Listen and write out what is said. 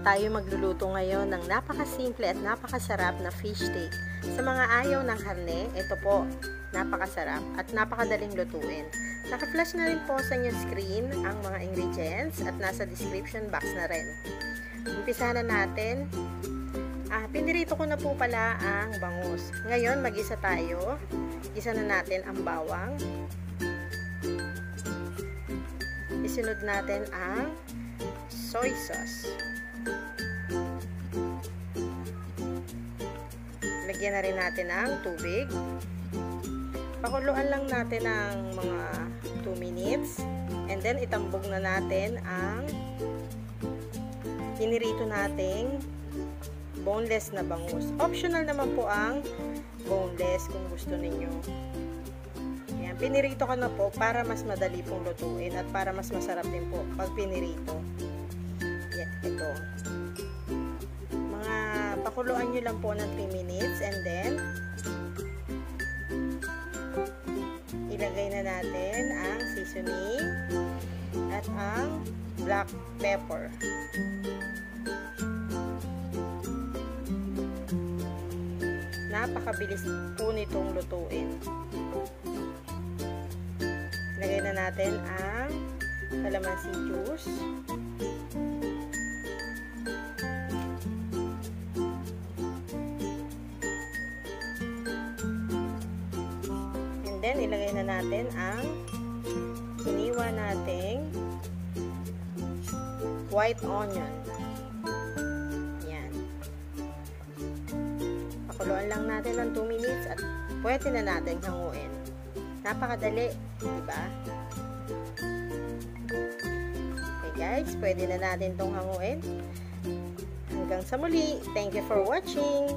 Tayo magluluto ngayon ng napakasimple at napakasarap na fish steak. Sa mga ayaw ng karne, ito po, napakasarap at napakadaling lutuin. Naka-flash na rin po sa inyong screen ang mga ingredients at nasa description box na rin. Umpisahan na natin. Pinirito ko na po pala ang bangus. Ngayon, mag-isa tayo. Isa na natin ang bawang. Isunod natin ang soy sauce. Lagyan na rin natin ng tubig. Pakuluan lang natin ng mga 2 minutes. And then, itambog na natin ang pinirito nating boneless na bangus. Optional naman po ang boneless kung gusto ninyo. Ayan, pinirito ko na po para mas madali pong lutuin at para mas masarap din po pag pinirito. Yan, ito. Pakuluan nyo lang po ng 3 minutes and then ilagay na natin ang seasoning at ang black pepper. Napakabilis po nitong lutuin. Ilagay na natin ang calamansi juice. Then, ilagay na natin ang iniwa nating white onion. Yan. Pakuluan lang natin ng 2 minutes at pwede na natin hanguin. Napakadali, diba? Okay guys, pwede na natin itong hanguin. Hanggang sa muli. Thank you for watching.